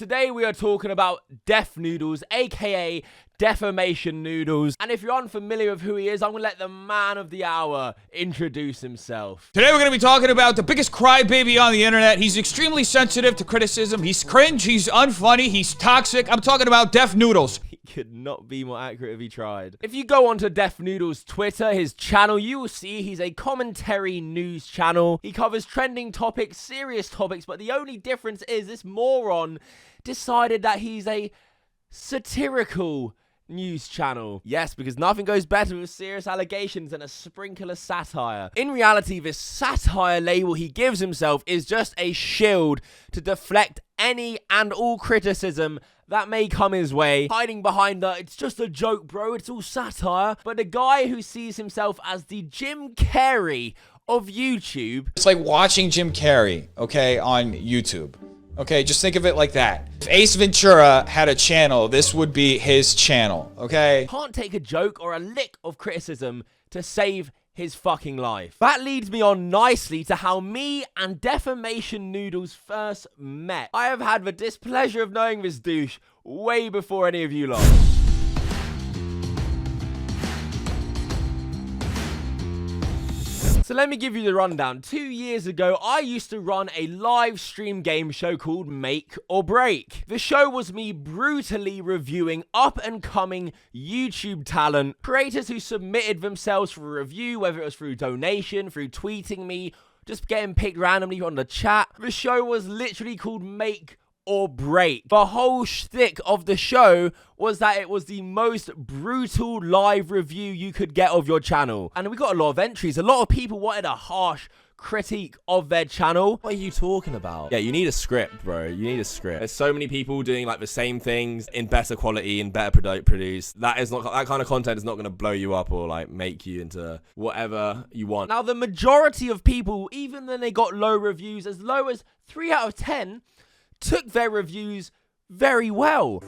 Today we are talking about Def Noodles, aka Defamation Noodles. And if you're unfamiliar with who he is, I'm gonna let the man of the hour introduce himself. Today we're gonna be talking about the biggest crybaby on the internet. He's extremely sensitive to criticism. He's cringe, he's unfunny, he's toxic. I'm talking about Def Noodles. He could not be more accurate if he tried. If you go onto Def Noodles' Twitter, his channel, you will see he's a commentary news channel. He covers trending topics, serious topics, but the only difference is this moron decided that he's a satirical news channel. Yes, because nothing goes better with serious allegations than a sprinkle of satire. In reality, this satire label he gives himself is just a shield to deflect any and all criticism that may come his way, hiding behind the "it's just a joke, bro, it's all satire." But the guy who sees himself as the Jim Carrey of YouTube. It's like watching Jim Carrey, okay, on YouTube. Okay, just think of it like that. If Ace Ventura had a channel, this would be his channel, okay? Can't take a joke or a lick of criticism to save his fucking life. That leads me on nicely to how me and Defamation Noodles first met. I have had the displeasure of knowing this douche way before any of you lot. So let me give you the rundown. 2 years ago, I used to run a live stream game show called Make or Break. The show was me brutally reviewing up-and-coming YouTube talent, creators who submitted themselves for a review, whether it was through donation, through tweeting me, just getting picked randomly on the chat. The show was literally called Make or Break. The whole shtick of the show was that it was the most brutal live review you could get of your channel. And we got a lot of entries. A lot of people wanted a harsh critique of their channel. What are you talking about? Yeah, you need a script, bro. You need a script. There's so many people doing like the same things in better quality and better produced. That kind of content is not going to blow you up or like make you into whatever you want. Now, the majority of people, even when they got low reviews, as low as 3 out of 10, took their reviews very well.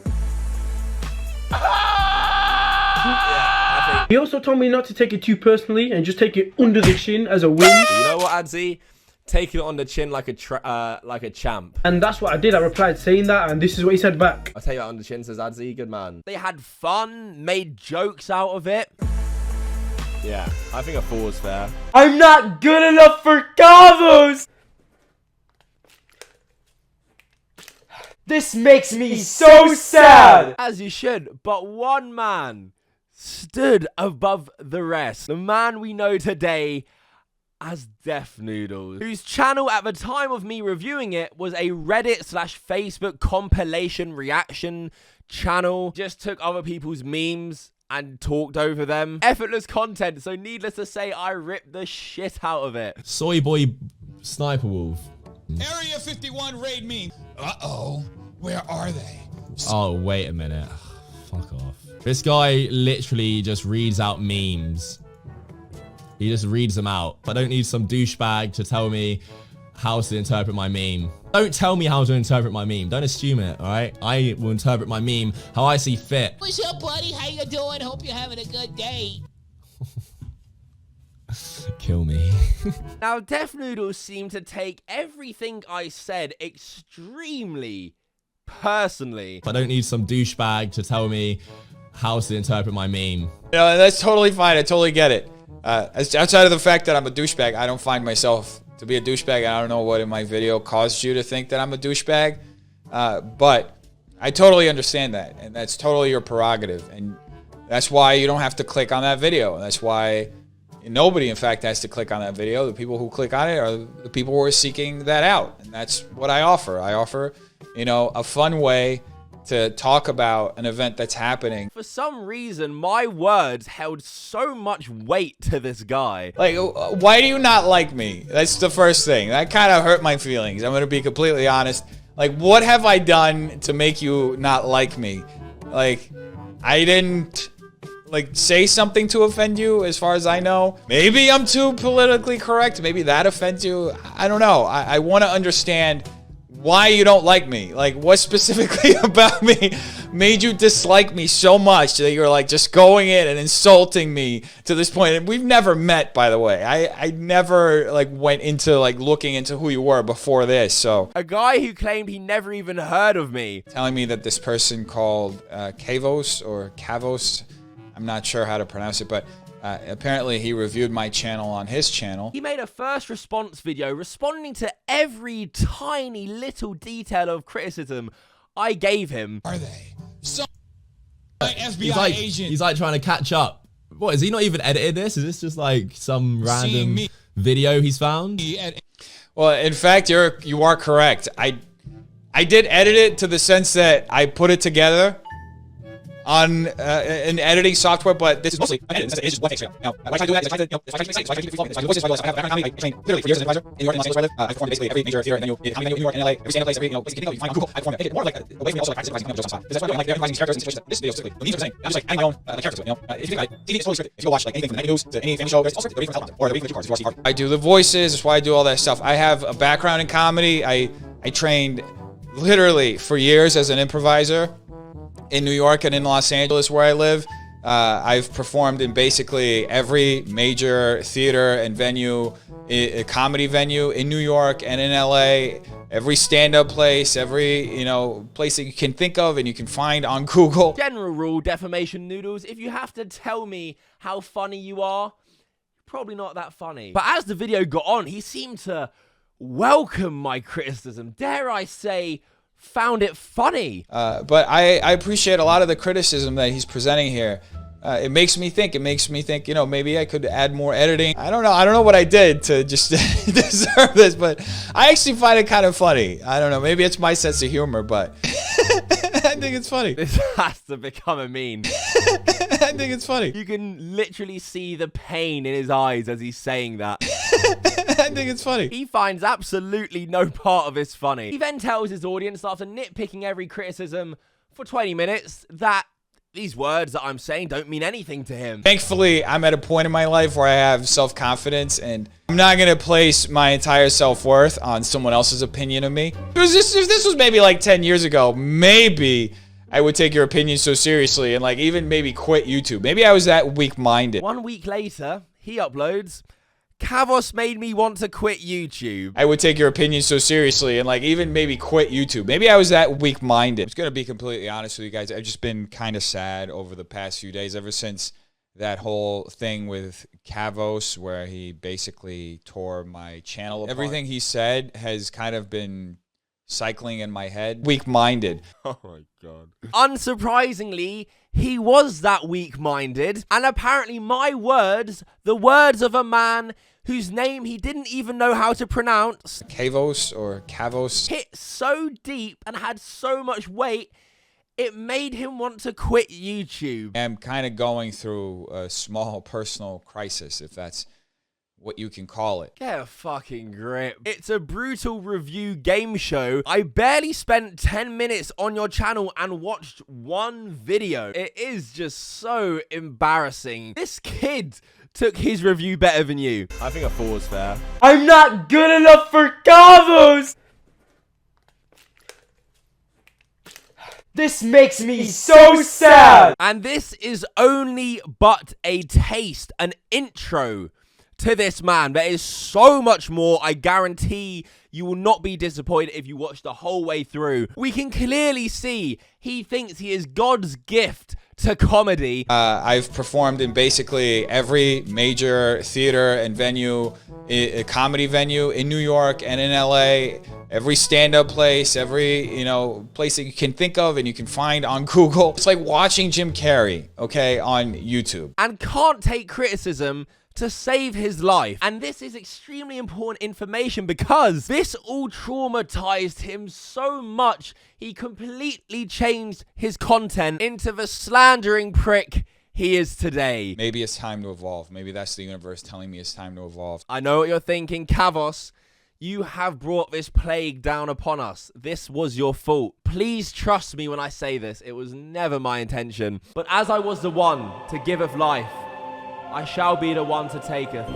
He also told me not to take it too personally and just take it under the chin as a win. You know what, Adzi? Take it on the chin like a champ. And that's what I did. I replied saying that, and this is what he said back. I'll take that on the chin, says Adzi. Good man. They had fun, made jokes out of it. Yeah, I think a 4 is fair. I'm not good enough for Kavos! This makes me so sad! As you should, but one man stood above the rest. The man we know today as Def Noodles, whose channel at the time of me reviewing it was a Reddit/Facebook compilation reaction channel. Just took other people's memes and talked over them. Effortless content, so needless to say, I ripped the shit out of it. Soy boy sniper wolf. Area 51 raid me. Uh-oh, where are they? Oh, wait a minute. Fuck off. This guy literally just reads out memes. He just reads them out. I don't need some douchebag to tell me how to interpret my meme. Don't tell me how to interpret my meme. Don't assume it, all right? I will interpret my meme how I see fit. What's up, buddy? How you doing? Hope you're having a good day. Kill me. Now, Def Noodles seemed to take everything I said extremely personally. I don't need some douchebag to tell me how to interpret my meme. You know, that's totally fine. I totally get it. Outside of the fact that I'm a douchebag, I don't find myself to be a douchebag. I don't know what in my video caused you to think that I'm a douchebag. But I totally understand that. And that's totally your prerogative. And that's why you don't have to click on that video. That's why nobody, in fact, has to click on that video. The people who click on it are the people who are seeking that out. And that's what I offer. I offer, you know, a fun way to talk about an event that's happening. For some reason, my words held so much weight to this guy. Like, why do you not like me? That's the first thing. That kind of hurt my feelings. I'm going to be completely honest. Like, what have I done to make you not like me? Like, I didn't like say something to offend you, as far as I know. Maybe I'm too politically correct. Maybe that offends you. I don't know. I want to understand why you don't like me. Like, what specifically about me made you dislike me so much that you're like just going in and insulting me to this point? And we've never met, by the way. I never like went into like looking into who you were before this. So A guy who claimed he never even heard of me. telling me that this person called Kavos or Kavos, I'm not sure how to pronounce it, but apparently he reviewed my channel on his channel. He made a first response video responding to every tiny little detail of criticism I gave him. Are they? Some FBI agent. He's like trying to catch up. What, is he not even edited this? Is this just like some random video he's found? Well, in fact, you are correct. I did edit it to the sense that I put it together on an editing software, but this is mostly it's just one take. Now, why try to do that? I try to make sense. I try to keep it voices. I have background comedy. I trained literally for years as an advisor in New York and Los Angeles, where I live. I performed basically every major theater venue, comedy venue in New York and LA, every stand-up place, every basically you find on Google. I performed it. Make it more like away from also like practicing jokes on spot. Because that's why I like improvising these characters and situations. This video specifically, when these are saying, I'm just like adding my own characters to it. If you think about it, TV is totally scripted. If you go watch like anything from the news to any family show, there's all scripted. They're even from or the weekly cards. I do the voices. That's why I do all that stuff. I have a background in comedy. I trained literally for years as an improviser in New York and in Los Angeles, where I live. I've performed in basically every major theater and venue, a comedy venue in New York and in LA, every stand-up place, every, place that you can think of and you can find on Google. General rule, defamation noodles, if you have to tell me how funny you are, probably not that funny. But as the video got on, he seemed to welcome my criticism. Dare I say, found it funny. But I appreciate a lot of the criticism that he's presenting here. It makes me think. Maybe I could add more editing. I don't know what I did to just deserve this, but I actually find it kind of funny. I don't know. Maybe it's my sense of humor, but I think it's funny. This has to become a meme. I think it's funny. You can literally see the pain in his eyes as he's saying that. I think it's funny. He finds absolutely no part of this funny. He then tells his audience, after nitpicking every criticism for 20 minutes, that these words that I'm saying don't mean anything to him. Thankfully, I'm at a point in my life where I have self-confidence, and I'm not going to place my entire self-worth on someone else's opinion of me. If this was maybe like 10 years ago, maybe I would take your opinion so seriously and like even maybe quit YouTube. Maybe I was that weak-minded. 1 week later, he uploads, Kavos made me want to quit YouTube. I would take your opinion so seriously and like even maybe quit YouTube. Maybe I was that weak-minded. I'm just going to be completely honest with you guys. I've just been kind of sad over the past few days, ever since that whole thing with Kavos where he basically tore my channel apart. Everything he said has kind of been cycling in my head. Weak-minded. Oh my God. Unsurprisingly, he was that weak-minded, and apparently my words, the words of a man whose name he didn't even know how to pronounce, Kavos or Kavos, hit so deep and had so much weight, it made him want to quit YouTube. I'm kind of going through a small personal crisis, if that's what you can call it. Get a fucking grip. It's a brutal review game show. I barely spent 10 minutes on your channel and watched one video. It is just so embarrassing. This kid took his review better than you. I think a 4 was fair. I'm not good enough for Kavos! This makes me so sad! And this is only but a taste, an intro to this man. There is so much more. I guarantee you will not be disappointed if you watch the whole way through. We can clearly see he thinks he is God's gift to comedy. I've performed in basically every major theater and venue, a comedy venue in New York and in LA, every stand-up place, every, place that you can think of and you can find on Google. It's like watching Jim Carrey, okay, on YouTube. And can't take criticism to save his life. And this is extremely important information because this all traumatized him so much, he completely changed his content into the slandering prick he is today. Maybe it's time to evolve. Maybe that's the universe telling me it's time to evolve. I know what you're thinking, Kavos. You have brought this plague down upon us. This was your fault. Please trust me when I say this. It was never my intention. But as I was the one to giveth life, I shall be the one to taketh.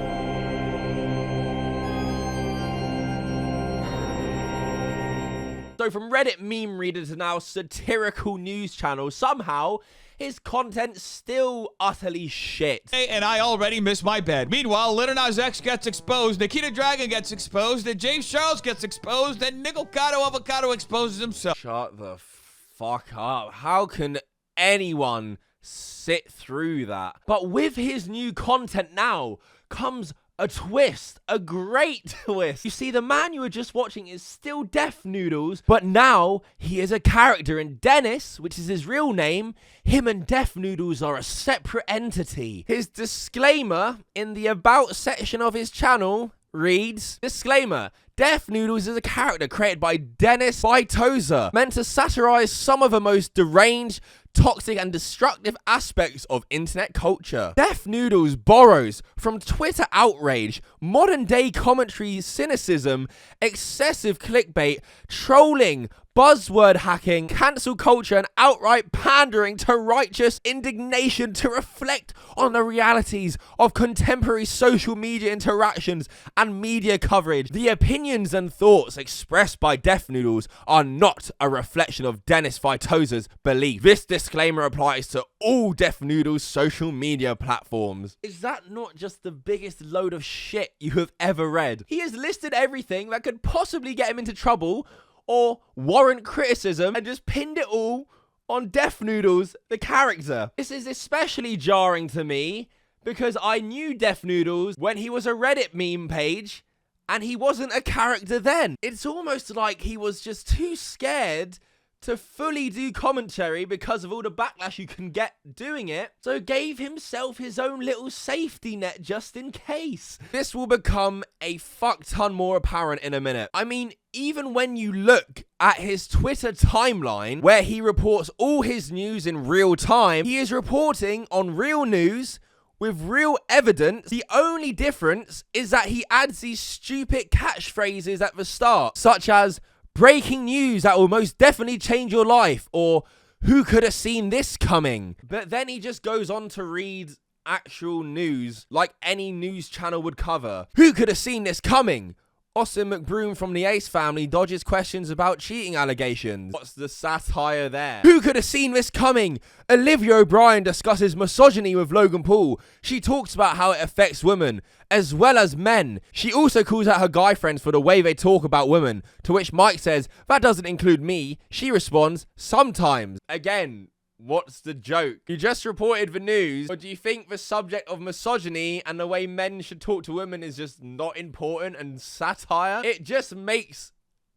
go from Reddit meme reader to now satirical news channel, somehow his content's still utterly shit. And I already miss my bed. Meanwhile, Lil Nas X gets exposed, Nikita Dragon gets exposed, and James Charles gets exposed, and Nickelcado Avocado exposes himself. Shut the fuck up. How can anyone sit through that? But with his new content now comes a twist, a great twist. You see, the man you were just watching is still Def Noodles, but now he is a character, and Dennis, which is his real name, him and Def Noodles are a separate entity. His disclaimer in the About section of his channel reads, disclaimer, Def Noodles is a character created by Dennis Vitoza, meant to satirize some of the most deranged, toxic and destructive aspects of internet culture. Def Noodles borrows from Twitter outrage, modern day commentary cynicism, excessive clickbait, trolling, buzzword hacking, cancel culture, and outright pandering to righteous indignation to reflect on the realities of contemporary social media interactions and media coverage. The opinions and thoughts expressed by Def Noodles are not a reflection of Dennis Vitoza's belief. This disclaimer applies to all Def Noodles social media platforms. Is that not just the biggest load of shit you have ever read? He has listed everything that could possibly get him into trouble or warrant criticism and just pinned it all on Def Noodles, the character. This is especially jarring to me because I knew Def Noodles when he was a Reddit meme page and he wasn't a character then. It's almost like he was just too scared to fully do commentary because of all the backlash you can get doing it, so gave himself his own little safety net just in case. This will become a fuck ton more apparent in a minute. I mean, even when you look at his Twitter timeline, where he reports all his news in real time, he is reporting on real news with real evidence. The only difference is that he adds these stupid catchphrases at the start, such as breaking news that will most definitely change your life, or who could have seen this coming? But then he just goes on to read actual news like any news channel would cover. Who could have seen this coming? Austin McBroom from the Ace family dodges questions about cheating allegations. What's the satire there? Who could have seen this coming? Olivia O'Brien discusses misogyny with Logan Paul. She talks about how it affects women, as well as men. She also calls out her guy friends for the way they talk about women, to which Mike says, that doesn't include me. She responds, sometimes. Again, what's the joke? You just reported the news, or do you think the subject of misogyny and the way men should talk to women is just not important and satire? It just makes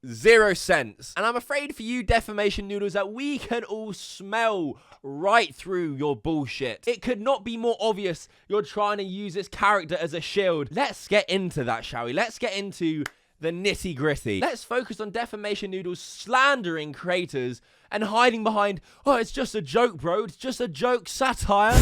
zero sense. And I'm afraid for you defamation noodles that we can all smell right through your bullshit. It could not be more obvious you're trying to use this character as a shield. Let's get into that, shall we? Let's get into the nitty gritty. Let's focus on defamation noodles slandering creators and hiding behind, oh, it's just a joke, bro. It's just a joke, satire.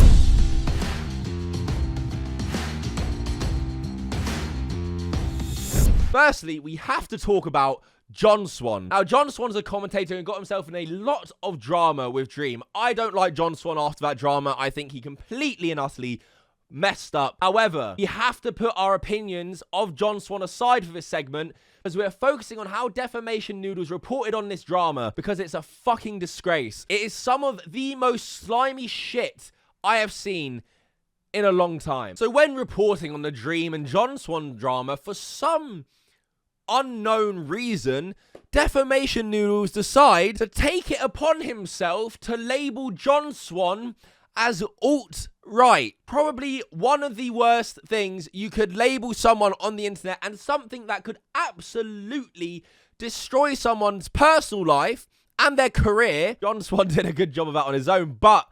Firstly, we have to talk about John Swan. Now, John Swan's a commentator and got himself in a lot of drama with Dream. I don't like John Swan after that drama. I think he completely and utterly messed up. However, we have to put our opinions of John Swan aside for this segment, as we're focusing on how defamation noodles reported on this drama, because it's a fucking disgrace. It is some of the most slimy shit I have seen in a long time. So when reporting on the Dream and John Swan drama, for some unknown reason, defamation noodles decide to take it upon himself to label John Swan as alt-right. Probably one of the worst things you could label someone on the internet, and something that could absolutely destroy someone's personal life and their career. John Swan did a good job of that on his own, but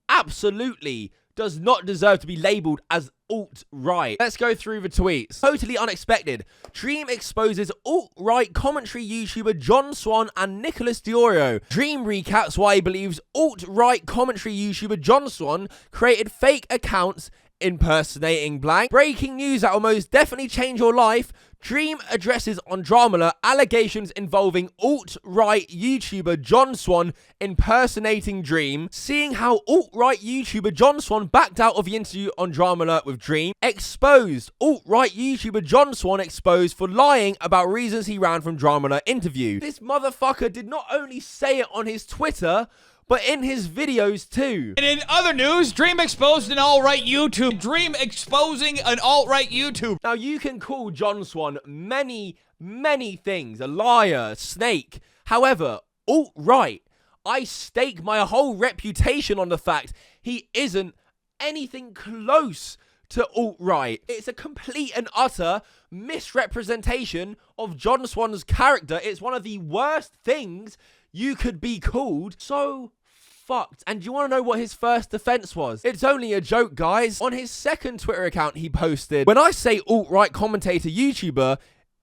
absolutely does not deserve to be labeled as alt-right. Let's go through the tweets. Totally unexpected. Dream exposes alt-right commentary YouTuber John Swan and Nicholas DeOrio. Dream recaps why he believes alt-right commentary YouTuber John Swan created fake accounts impersonating blank. Breaking news that will most definitely change your life. Dream addresses Andromeda allegations involving alt-right YouTuber John Swan impersonating Dream. Seeing how alt-right YouTuber John Swan backed out of the interview Andromeda with Dream. Exposed. Alt-right YouTuber John Swan exposed for lying about reasons he ran from Andromeda interview. This motherfucker did not only say it on his Twitter, but in his videos too. And in other news, Dream exposed an alt-right YouTube. Dream exposing an alt-right YouTube. Now, you can call John Swan many things. A liar, a snake. However, alt-right, I stake my whole reputation on the fact he isn't anything close to alt-right. It's a complete and utter misrepresentation of John Swan's character. It's one of the worst things you could be called. So fucked. And do you want to know what his first defense was? It's only a joke, guys. On his second Twitter account, he posted, "When I say alt-right commentator YouTuber,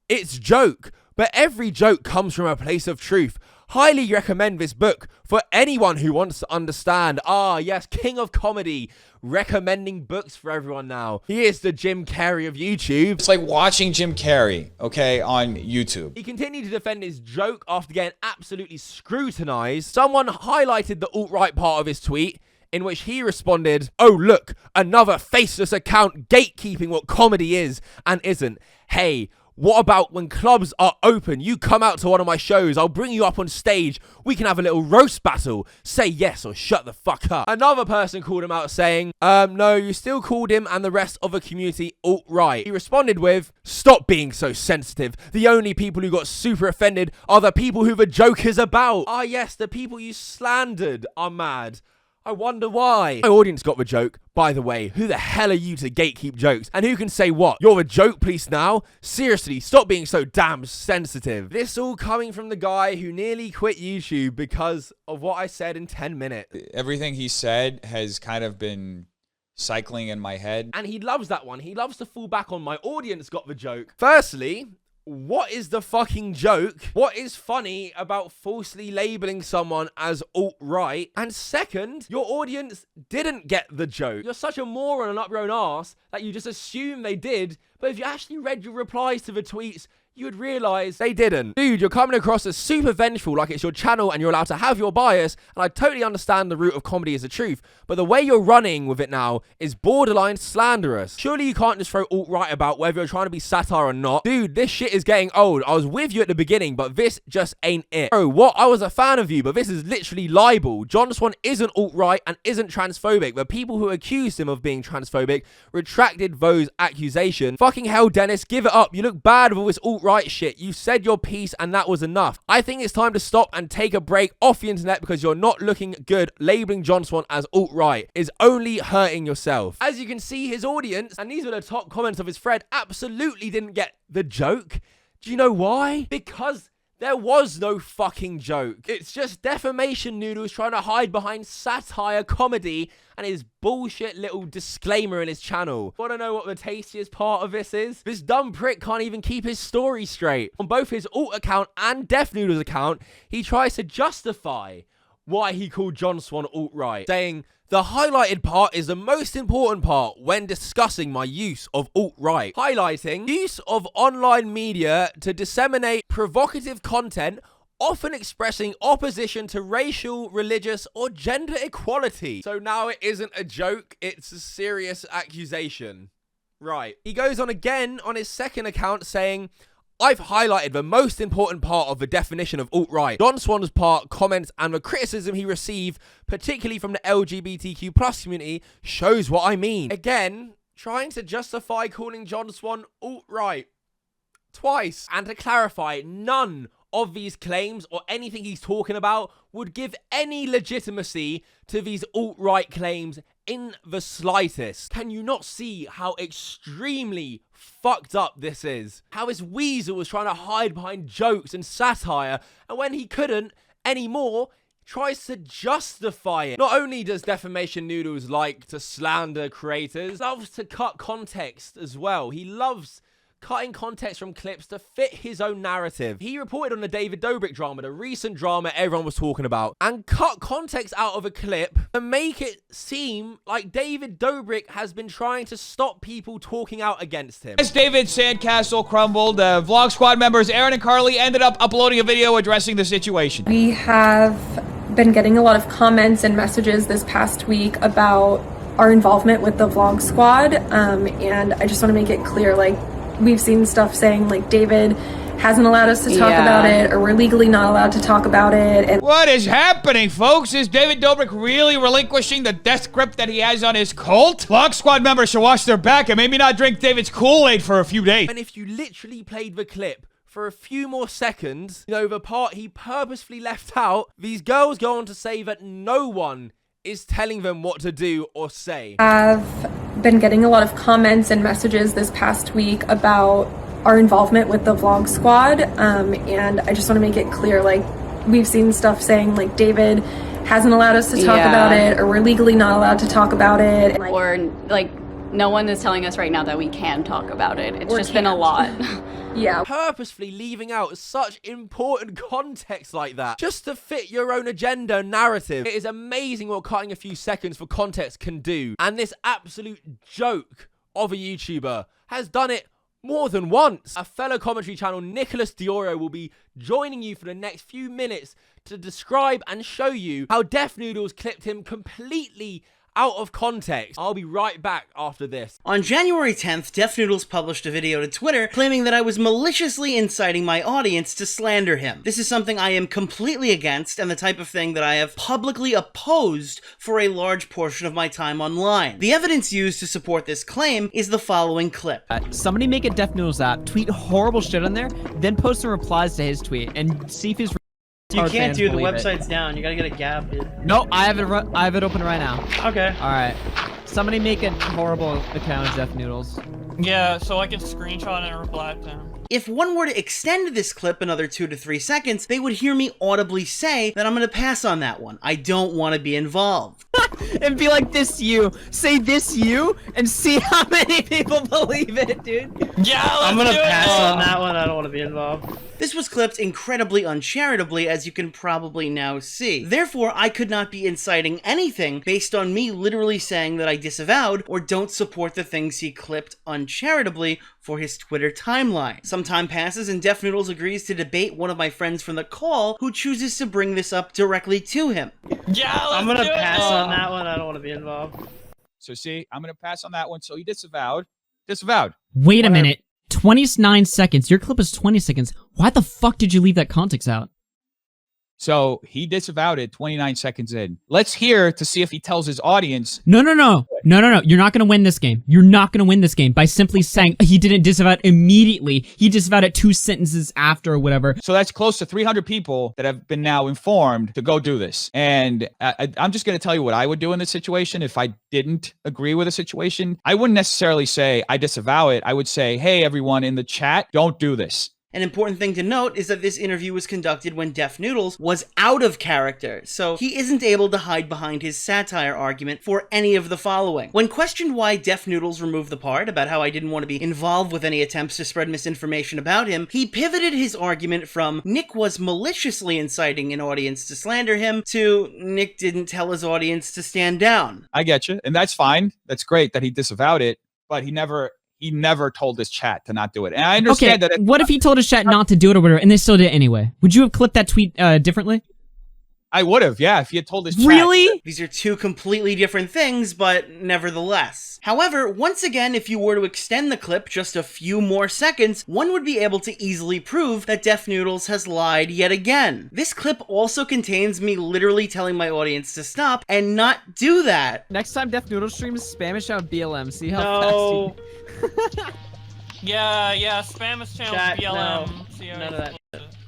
it's joke, but every joke comes from a place of truth. Highly recommend this book for anyone who wants to understand." Ah, yes, king of comedy, recommending books for everyone now. He is the Jim Carrey of YouTube. It's like watching Jim Carrey, okay, on YouTube. He continued to defend his joke after getting absolutely scrutinized. Someone highlighted the alt-right part of his tweet, in which he responded, "Oh look, another faceless account gatekeeping what comedy is and isn't. Hey, what about when clubs are open? You come out to one of my shows, I'll bring you up on stage, we can have a little roast battle. Say yes or shut the fuck up." Another person called him out saying, no, you still called him and the rest of the community alt-right. He responded with, "Stop being so sensitive. The only people who got super offended are the people who the joke is about." Ah yes, the people you slandered are mad. I wonder why. My audience got the joke. By the way, who the hell are you to gatekeep jokes? And who can say what? You're the joke police now? Seriously, stop being so damn sensitive. This all coming from the guy who nearly quit YouTube because of what I said in 10 minutes. Everything he said has kind of been cycling in my head. And he loves that one. He loves to fall back on my audience got the joke. Firstly, what is the fucking joke? What is funny about falsely labeling someone as alt-right? And second, your audience didn't get the joke. You're such a moron and up your own arse that you just assume they did, but if you actually read your replies to the tweets, you would realize they didn't. Dude, you're coming across as super vengeful like it's your channel and you're allowed to have your bias, and I totally understand the root of comedy is the truth, but the way you're running with it now is borderline slanderous. Surely you can't just throw alt-right about whether you're trying to be satire or not. Dude, this shit is getting old. I was with you at the beginning, but this just ain't it. Bro, what? I was a fan of you, but this is literally libel. John Swan isn't alt-right and isn't transphobic. The people who accused him of being transphobic retracted those accusations. Fucking hell, Dennis, give it up. You look bad with all this alt-right shit. You said your piece and that was enough. I think it's time to stop and take a break off the internet because you're not looking good. Labeling John Swan as alt-right is only hurting yourself. As you can see, his audience, and these were the top comments of his thread, absolutely didn't get the joke. Do you know why? Because there was no fucking joke. It's just defamation noodles trying to hide behind satire comedy and his bullshit little disclaimer in his channel. Want to know what the tastiest part of this is? This dumb prick can't even keep his story straight. On both his alt account and Def Noodles account, he tries to justify why he called John Swan alt-right, saying, "The highlighted part is the most important part when discussing my use of alt-right." Highlighting use of online media to disseminate provocative content, often expressing opposition to racial, religious, or gender equality. So now it isn't a joke, it's a serious accusation. Right. He goes on again on his second account saying, "I've highlighted the most important part of the definition of alt-right. John Swan's part, comments, and the criticism he received, particularly from the LGBTQ+ community, shows what I mean." Again, trying to justify calling John Swan alt-right twice. And to clarify, none of these claims or anything he's talking about would give any legitimacy to these alt-right claims in the slightest. Can you not see how extremely fucked up this is? How his weasel was trying to hide behind jokes and satire, and when he couldn't anymore, tries to justify it. Not only does Defamation Noodles like to slander creators, he loves to cut context as well. He loves cutting context from clips to fit his own narrative. He reported on the David Dobrik drama, the recent drama everyone was talking about, and cut context out of a clip to make it seem like David Dobrik has been trying to stop people talking out against him. As David's sandcastle crumbled, the Vlog Squad members Aaron and Carly ended up uploading a video addressing the situation. We have been getting a lot of comments and messages this past week about our involvement with the Vlog Squad, and I just want to make it clear, like, we've seen stuff saying like David hasn't allowed us to talk about it, or we're legally not allowed to talk about it. And what is happening, folks? Is David Dobrik really relinquishing the death grip that he has on his cult? Vlog Squad members should watch their back and maybe not drink David's Kool-Aid for a few days. And if you literally played the clip for a few more seconds, you know, the part he purposefully left out, these girls go on to say that no one is telling them what to do or say. I've been getting a lot of comments and messages this past week about our involvement with the Vlog Squad, and I just want to make it clear, like, we've seen stuff saying like David hasn't allowed us to talk about it, or we're legally not allowed to talk about it. And, or like no one is telling us right now that we can talk about it. It's just been a lot. Yeah. Purposefully leaving out such important context like that just to fit your own agenda and narrative. It is amazing what cutting a few seconds for context can do. And this absolute joke of a YouTuber has done it more than once. A fellow commentary channel, Nicholas DeOrio, will be joining you for the next few minutes to describe and show you how Def Noodles clipped him completely out of context. I'll be right back after this. On January 10th, Def Noodles published a video to Twitter claiming that I was maliciously inciting my audience to slander him. This is something I am completely against, and the type of thing that I have publicly opposed for a large portion of my time online. The evidence used to support this claim is the following clip. Somebody make a Def Noodles app, tweet horrible shit on there, then post some replies to his tweet, and see if his You can't, dude. The website's down. You gotta get a gap, dude. No, I have it open right now. Okay. All right. Somebody make a horrible account of Def Noodles. Yeah, so I can screenshot and reply to him. If one were to extend this clip another 2 to 3 seconds, they would hear me audibly say that I'm gonna pass on that one. I don't want to be involved. And be like, this you. Say this you, and see how many people believe it, dude. Yeah, I'm gonna pass on that one. I don't want to be involved. This was clipped incredibly uncharitably, as you can probably now see. Therefore, I could not be inciting anything based on me literally saying that I disavowed or don't support the things he clipped uncharitably for his Twitter timeline. Some time passes and Def Noodles agrees to debate one of my friends from the call who chooses to bring this up directly to him. Yeah, I'm gonna pass on that one. I don't want to be involved. So see, I'm gonna pass on that one. So he disavowed. Disavowed. Wait a minute. 29 seconds. Your clip is 20 seconds. Why the fuck did you leave that context out? So he disavowed it 29 seconds in. Let's hear to see if he tells his audience. No. You're not going to win this game. You're not going to win this game by simply saying he didn't disavow it immediately. He disavowed it 2 sentences after or whatever. So that's close to 300 people that have been now informed to go do this. And I'm just going to tell you what I would do in this situation if I didn't agree with a situation. I wouldn't necessarily say I disavow it. I would say, hey, everyone in the chat, don't do this. An important thing to note is that this interview was conducted when Def Noodles was out of character, so he isn't able to hide behind his satire argument for any of the following. When questioned why Def Noodles removed the part about how I didn't want to be involved with any attempts to spread misinformation about him, he pivoted his argument from Nick was maliciously inciting an audience to slander him to Nick didn't tell his audience to stand down. I get you, and that's fine. That's great that he disavowed it, but he never told his chat to not do it. And I understand that. What if he told his chat not to do it or whatever, and they still did it anyway? Would you have clipped that tweet differently? I would have, yeah, if he had told his chat. Really? These are two completely different things, but nevertheless. However, once again, if you were to extend the clip just a few more seconds, one would be able to easily prove that Def Noodles has lied yet again. This clip also contains me literally telling my audience to stop and not do that. Next time Def Noodles streams, Spanish out BLM. See how fast he... Yeah, spam his channel BLM. No. None of that.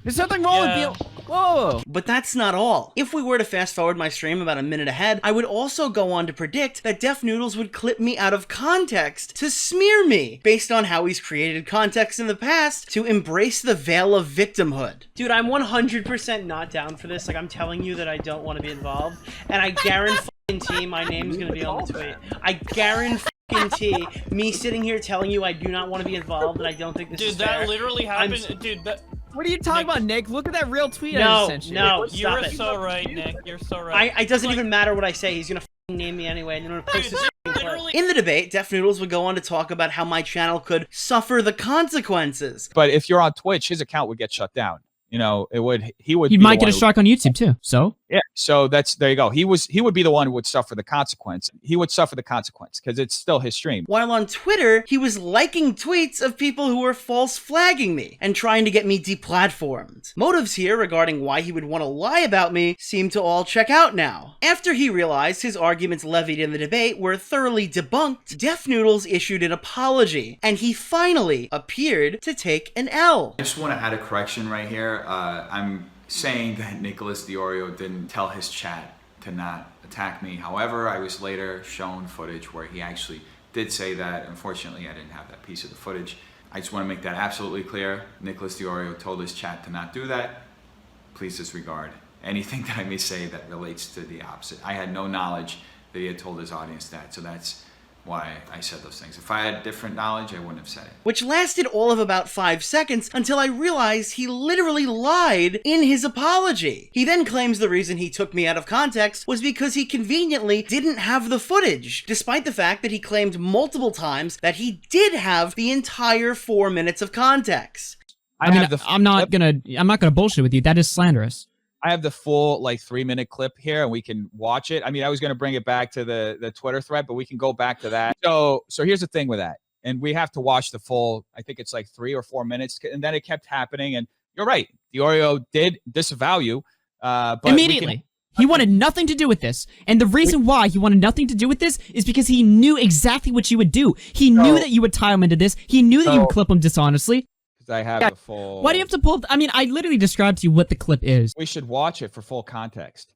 There's something wrong with BLM. Whoa! But that's not all. If we were to fast forward my stream about a minute ahead, I would also go on to predict that Def Noodles would clip me out of context to smear me, based on how he's created context in the past to embrace the veil of victimhood. Dude, I'm 100% not down for this. Like, I'm telling you that I don't want to be involved, and I guarantee my name's gonna be on the tweet. I guarantee tea. Me sitting here telling you I do not want to be involved and I don't think this is fair. Dude, that literally happened. Dude, that. What are you talking about, Nick? Look at that real tweet I sent you. No, You're stop it. so right, Nick. You're so right. It doesn't even matter what I say. He's gonna name me anyway, and then I'm gonna post this. In the debate, Def Noodles would go on to talk about how my channel could suffer the consequences. But if you're on Twitch, his account would get shut down. You know, it would. He might get a strike on YouTube too. So yeah. So there you go. He would be the one who would suffer the consequence. He would suffer the consequence because it's still his stream. While on Twitter, he was liking tweets of people who were false flagging me and trying to get me deplatformed. Motives here regarding why he would want to lie about me seem to all check out now. After he realized his arguments levied in the debate were thoroughly debunked, Def Noodles issued an apology, and he finally appeared to take an L. I just want to add a correction right here. I'm saying that Nicholas DeOrio didn't tell his chat to not attack me. However, I was later shown footage where he actually did say that. Unfortunately, I didn't have that piece of the footage. I just want to make that absolutely clear. Nicholas DeOrio told his chat to not do that. Please disregard anything that I may say that relates to the opposite. I had no knowledge that he had told his audience that, so that's why I said those things. If I had different knowledge, I wouldn't have said it. Which lasted all of about 5 seconds until I realized he literally lied in his apology. He then claims the reason he took me out of context was because he conveniently didn't have the footage, despite the fact that he claimed multiple times that he did have the entire 4 minutes of context. I'm not gonna bullshit with you. That is slanderous. I have the full 3-minute clip here and we can watch it. I mean, I was going to bring it back to the Twitter thread, but we can go back to that. So here's the thing with that. And we have to watch the full, I think it's 3 or 4 minutes. And then it kept happening. And you're right. DeOrio did disavow you. But immediately. He wanted nothing to do with this. And the reason why he wanted nothing to do with this is because he knew exactly what you would do. He knew that you would tie him into this. He knew that you would clip him dishonestly. I have the full... Why do you have to pull... I mean, I literally described to you what the clip is. We should watch it for full context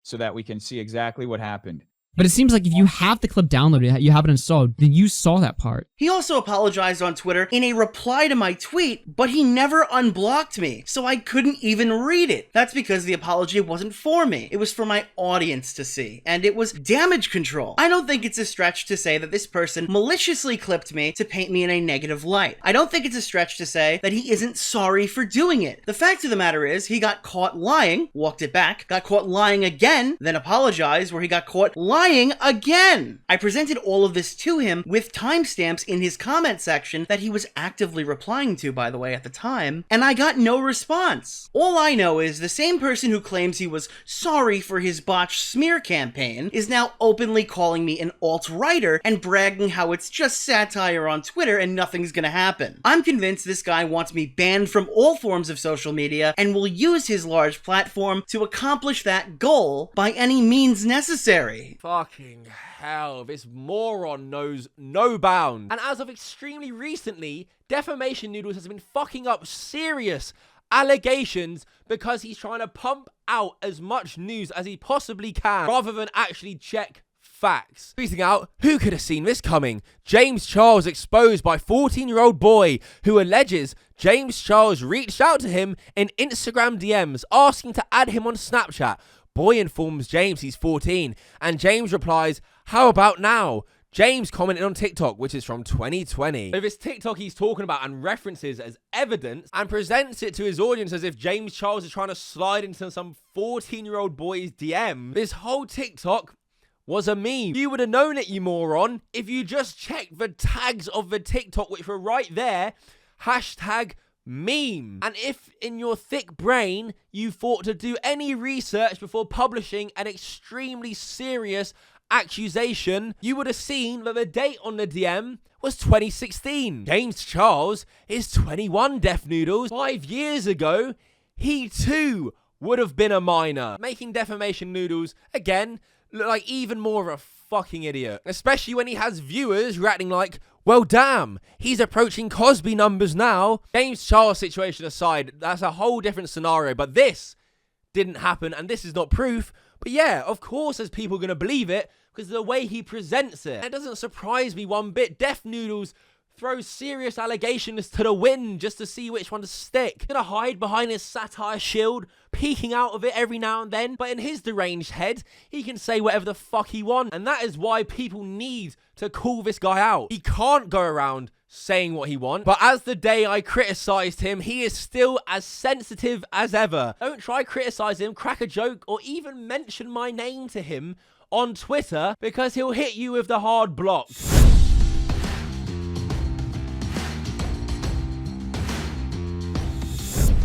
so that we can see exactly what happened. But it seems like if you have the clip downloaded, you have it installed, then you saw that part. He also apologized on Twitter in a reply to my tweet, but he never unblocked me, so I couldn't even read it. That's because the apology wasn't for me. It was for my audience to see, and it was damage control. I don't think it's a stretch to say that this person maliciously clipped me to paint me in a negative light. I don't think it's a stretch to say that he isn't sorry for doing it. The fact of the matter is, he got caught lying, walked it back, got caught lying again, then apologized where he got caught lying again. I presented all of this to him with timestamps in his comment section that he was actively replying to, by the way, at the time, and I got no response. All I know is the same person who claims he was sorry for his botched smear campaign is now openly calling me an alt-writer and bragging how it's just satire on Twitter and nothing's gonna happen. I'm convinced this guy wants me banned from all forms of social media and will use his large platform to accomplish that goal by any means necessary. Fucking hell, this moron knows no bounds. And as of extremely recently, Defamation Noodles has been fucking up serious allegations because he's trying to pump out as much news as he possibly can rather than actually check facts. Tweeting out, who could have seen this coming? James Charles exposed by 14-year-old boy who alleges James Charles reached out to him in Instagram DMs asking to add him on Snapchat. Boy informs James he's 14, and James replies, how about now? James commented on TikTok, which is from 2020. So this TikTok he's talking about and references as evidence and presents it to his audience as if James Charles is trying to slide into some 14-year-old boy's DM. This whole TikTok was a meme. You would have known it, you moron, if you just checked the tags of the TikTok, which were right there. Hashtag meme. And if in your thick brain you thought to do any research before publishing an extremely serious accusation, you would have seen that the date on the DM was 2016. James Charles is 21, Def Noodles. 5 years ago, he too would have been a minor, making Defamation Noodles, again, look like even more of a fucking idiot. Especially when he has viewers reacting like, well, damn, he's approaching Cosby numbers now. James Charles situation aside, that's a whole different scenario, but this didn't happen, and this is not proof. But yeah, of course there's people going to believe it because of the way he presents it. It doesn't surprise me one bit. Def Noodles throw serious allegations to the wind just to see which one to stick. He's gonna hide behind his satire shield, peeking out of it every now and then, but in his deranged head, he can say whatever the fuck he wants, and that is why people need to call this guy out. He can't go around saying what he wants, but as the day I criticized him, he is still as sensitive as ever. Don't try criticize him, crack a joke, or even mention my name to him on Twitter, because he'll hit you with the hard block.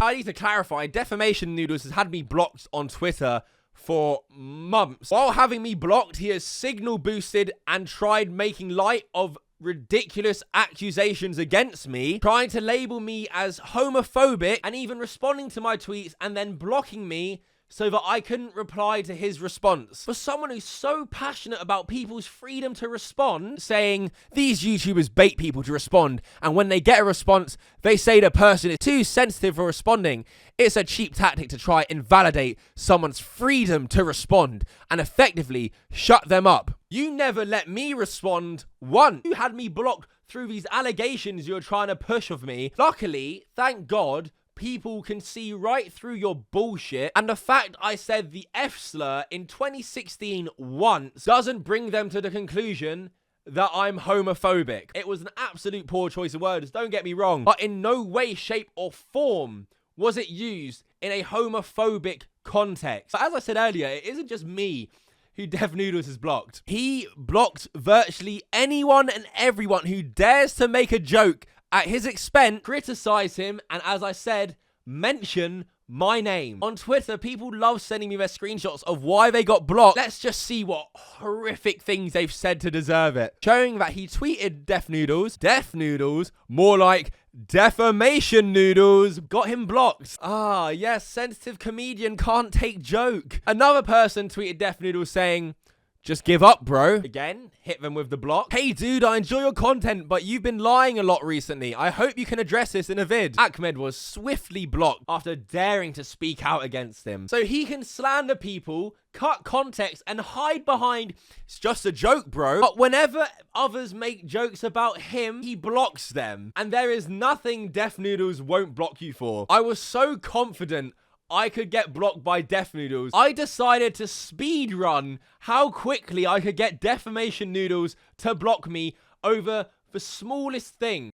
I need to clarify, Defamation Noodles has had me blocked on Twitter for months. While having me blocked, he has signal boosted and tried making light of ridiculous accusations against me, trying to label me as homophobic and even responding to my tweets and then blocking me so that I couldn't reply to his response. For someone who's so passionate about people's freedom to respond, saying these YouTubers bait people to respond, and when they get a response, they say the person is too sensitive for responding. It's a cheap tactic to try and invalidate someone's freedom to respond and effectively shut them up. You never let me respond once. You had me blocked through these allegations you're trying to push of me. Luckily, thank God, people can see right through your bullshit, and the fact I said the F slur in 2016 once doesn't bring them to the conclusion that I'm homophobic. It was an absolute poor choice of words, don't get me wrong, but in no way, shape, or form was it used in a homophobic context. But as I said earlier, it isn't just me who Def Noodles has blocked. He blocked virtually anyone and everyone who dares to make a joke at his expense, criticize him, and as I said, mention my name. On Twitter, people love sending me their screenshots of why they got blocked. Let's just see what horrific things they've said to deserve it. Showing that he tweeted Def Noodles, more like Defamation Noodles, got him blocked. Ah, yes, sensitive comedian can't take joke. Another person tweeted Def Noodles saying, just give up, bro. Again, hit them with the block. Hey, dude, I enjoy your content, but you've been lying a lot recently. I hope you can address this in a vid. Ahmed was swiftly blocked after daring to speak out against him. So he can slander people, cut context, and hide behind, it's just a joke, bro. But whenever others make jokes about him, he blocks them. And there is nothing Def Noodles won't block you for. I was so confident I could get blocked by Def Noodles. I decided to speed run how quickly I could get Defamation Noodles to block me over the smallest thing.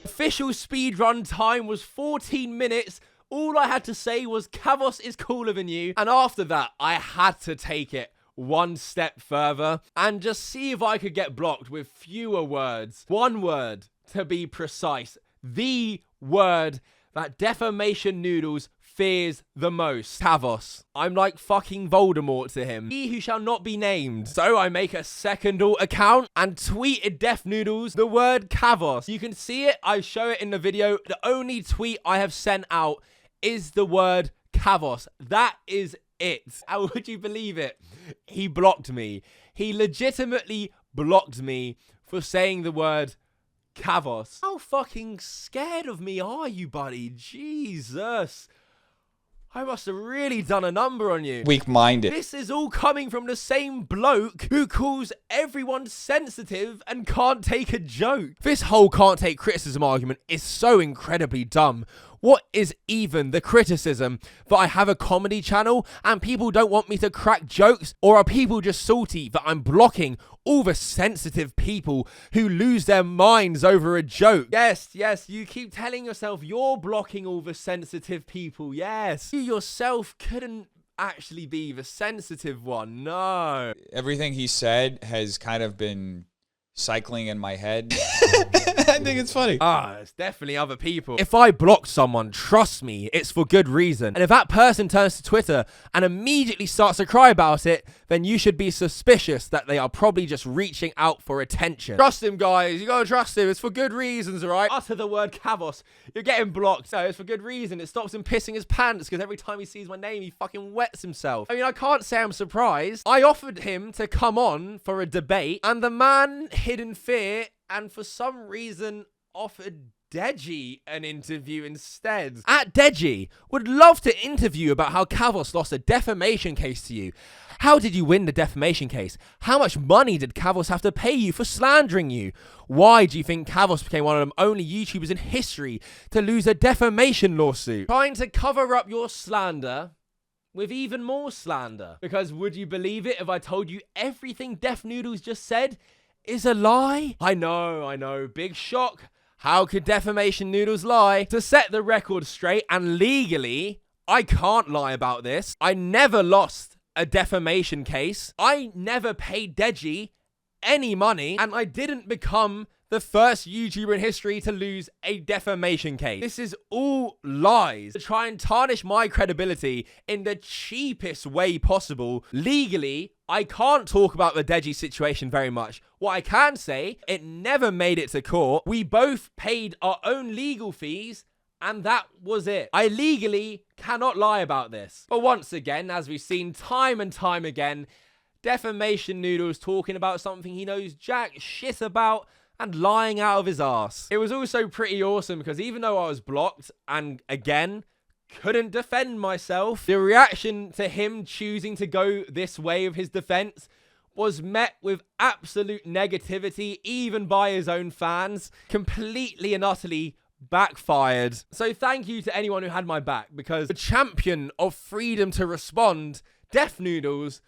Official speedrun time was 14 minutes. All I had to say was Kavos is cooler than you. And after that, I had to take it one step further and just see if I could get blocked with fewer words. One word, to be precise. The word that Defamation Noodles fears the most. Kavos. I'm like fucking Voldemort to him. He who shall not be named. So I make a second alt account and tweeted Def Noodles the word Kavos. You can see it. I show it in the video. The only tweet I have sent out is the word Kavos. That is it. How would you believe it? He blocked me. He legitimately blocked me for saying the word Kavos. How fucking scared of me are you, buddy? Jesus. I must have really done a number on you. Weak-minded. This is all coming from the same bloke who calls everyone sensitive and can't take a joke. This whole can't take criticism argument is so incredibly dumb. What is even the criticism? That I have a comedy channel and people don't want me to crack jokes? Or are people just salty that I'm blocking all the sensitive people who lose their minds over a joke? Yes, you keep telling yourself you're blocking all the sensitive people. Yes, you yourself couldn't actually be the sensitive one. No. Everything he said has kind of been cycling in my head. I think it's funny. It's definitely other people. If I block someone, trust me, it's for good reason. And if that person turns to Twitter and immediately starts to cry about it, then you should be suspicious that they are probably just reaching out for attention. Trust him, guys. You gotta trust him. It's for good reasons, all right? Utter the word Kavos. You're getting blocked. No, it's for good reason. It stops him pissing his pants because every time he sees my name, he fucking wets himself. I mean, I can't say I'm surprised. I offered him to come on for a debate, and the man hid in fear and for some reason offered Deji an interview instead. At Deji, would love to interview about how Kavos lost a defamation case to you. How did you win the defamation case? How much money did Kavos have to pay you for slandering you? Why do you think Kavos became one of the only YouTubers in history to lose a defamation lawsuit? Trying to cover up your slander with even more slander. Because would you believe it if I told you everything Def Noodles just said is a lie? I know, big shock. How could Defamation Noodles lie? To set the record straight, and legally, I can't lie about this. I never lost a defamation case. I never paid Deji any money, and I didn't become the first YouTuber in history to lose a defamation case. This is all lies to try and tarnish my credibility in the cheapest way possible. Legally, I can't talk about the Deji situation very much. What I can say, it never made it to court. We both paid our own legal fees, and that was it. I legally cannot lie about this. But once again, as we've seen time and time again, Defamation Noodles talking about something he knows jack shit about and lying out of his ass. It was also pretty awesome because even though I was blocked and again couldn't defend myself, the reaction to him choosing to go this way of his defense was met with absolute negativity, even by his own fans. Completely and utterly backfired. So thank you to anyone who had my back, because the champion of freedom to respond, Def Noodles,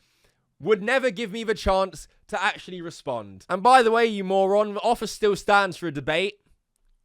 would never give me the chance to actually respond. And by the way, you moron, the offer still stands for a debate,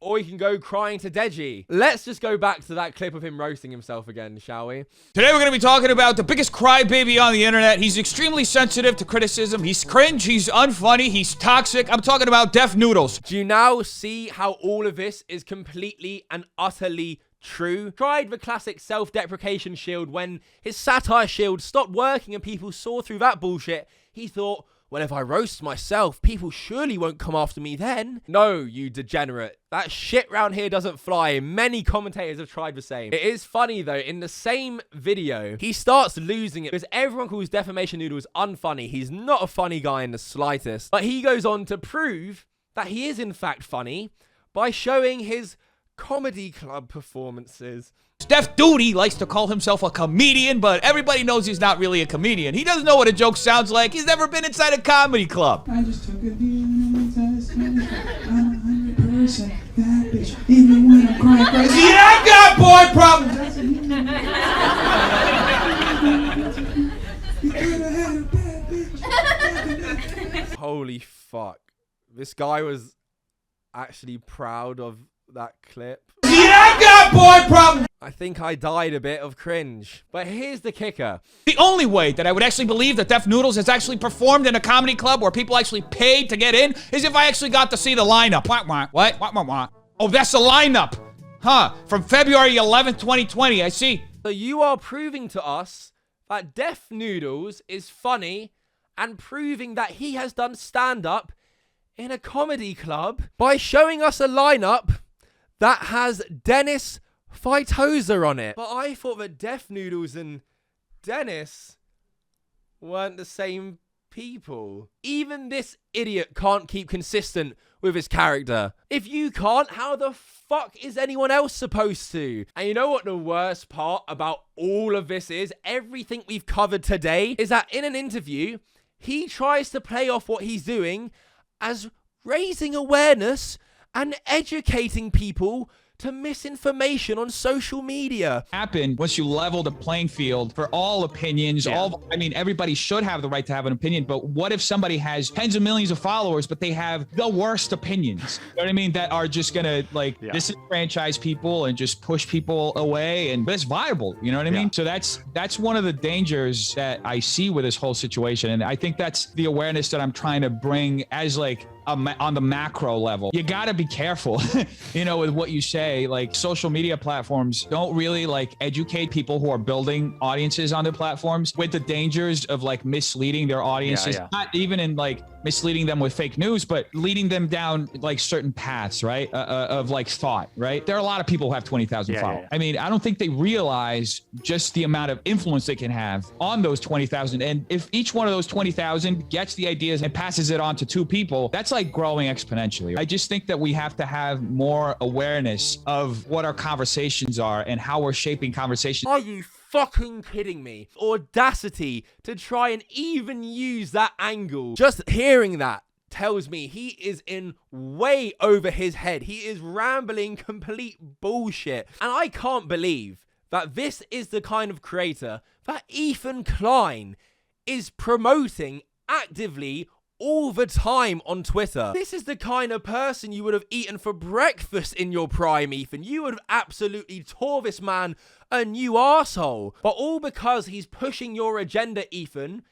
or you can go crying to Deji. Let's just go back to that clip of him roasting himself again, shall we? Today we're going to be talking about the biggest crybaby on the internet. He's extremely sensitive to criticism. He's cringe, he's unfunny, he's toxic. I'm talking about Def Noodles. Do you now see how all of this is completely and utterly true? Tried the classic self-deprecation shield. When his satire shield stopped working and people saw through that bullshit, he thought, well, if I roast myself, people surely won't come after me then. No, you degenerate. That shit round here doesn't fly. Many commentators have tried the same. It is funny though, in the same video, he starts losing it because everyone calls Defamation Noodles unfunny. He's not a funny guy in the slightest. But he goes on to prove that he is in fact funny by showing his comedy club performances. Def Duty likes to call himself a comedian, but everybody knows he's not really a comedian. He doesn't know what a joke sounds like. He's never been inside a comedy club. I just took a DNA test. I'm 100% that bitch. Even when I'm crying crazy. Yeah, I got boy problems. Holy fuck. This guy was actually proud of that clip. Yeah, I got boy problems. I think I died a bit of cringe. But here's the kicker. The only way that I would actually believe that Def Noodles has actually performed in a comedy club where people actually paid to get in is if I actually got to see the lineup. What? Oh, that's the lineup. Huh. From February 11th, 2020. I see. So you are proving to us that Def Noodles is funny and proving that he has done stand-up in a comedy club by showing us a lineup that has Dennis Feitosa on it. But I thought that Def Noodles and Dennis weren't the same people. Even this idiot can't keep consistent with his character. If you can't, how the fuck is anyone else supposed to? And you know what the worst part about all of this is? Everything we've covered today is that in an interview, he tries to play off what he's doing as raising awareness and educating people to misinformation on social media. Happen once you level the playing field for all opinions. I mean, everybody should have the right to have an opinion, but what if somebody has tens of millions of followers, but they have the worst opinions? You know what I mean? That are just gonna disenfranchise people and just push people away, but it's viable. You know what I mean? So that's one of the dangers that I see with this whole situation, and I think that's the awareness that I'm trying to bring as like on the macro level. You got to be careful, you know, with what you say. Like, social media platforms don't really like educate people who are building audiences on their platforms with the dangers of like misleading their audiences, not even in like misleading them with fake news, but leading them down like certain paths, right? Of like thought, right? There are a lot of people who have 20,000 followers. I mean, I don't think they realize just the amount of influence they can have on those 20,000. And if each one of those 20,000 gets the ideas and passes it on to 2 people, that's like growing exponentially. I just think that we have to have more awareness of what our conversations are and how we're shaping conversations. Are you fucking kidding me? Audacity to try and even use that angle. Just hearing that tells me he is in way over his head. He is rambling complete bullshit. And I can't believe that this is the kind of creator that Ethan Klein is promoting actively all the time on Twitter. This is the kind of person you would have eaten for breakfast in your prime, Ethan. You would have absolutely tore this man a new arsehole. But all because he's pushing your agenda, Ethan,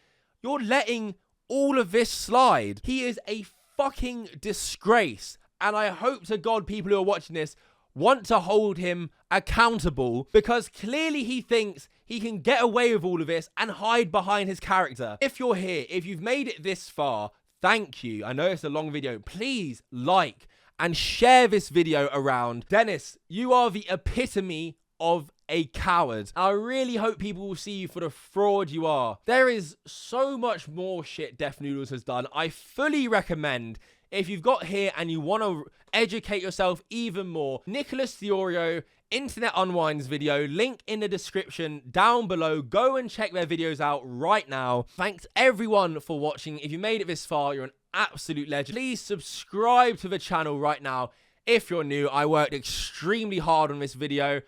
you're letting all of this slide. He is a fucking disgrace. And I hope to God people who are watching this want to hold him accountable, because clearly he thinks he can get away with all of this and hide behind his character. If you're here, if you've made it this far, thank you. I know it's a long video. Please like and share this video around. Dennis, you are the epitome of a coward. I really hope people will see you for the fraud you are. There is so much more shit Def Noodles has done. I fully recommend, if you've got here and you want to educate yourself even more, Nicholas DeOrio, Internet Unwind's video, link in the description down below. Go and check their videos out right now. Thanks everyone for watching. If you made it this far, you're an absolute legend. Please subscribe to the channel right now if you're new. I worked extremely hard on this video.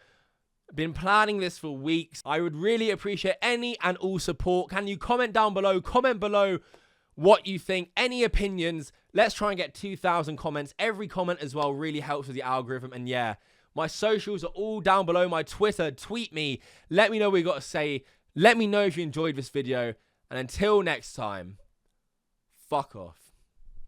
Been planning this for weeks. I would really appreciate any and all support. Can you comment down below? Comment below what you think, any opinions. Let's try and get 2,000 comments. Every comment as well really helps with the algorithm. And yeah, my socials are all down below. My Twitter, tweet me. Let me know what you got to say. Let me know if you enjoyed this video. And until next time, fuck off.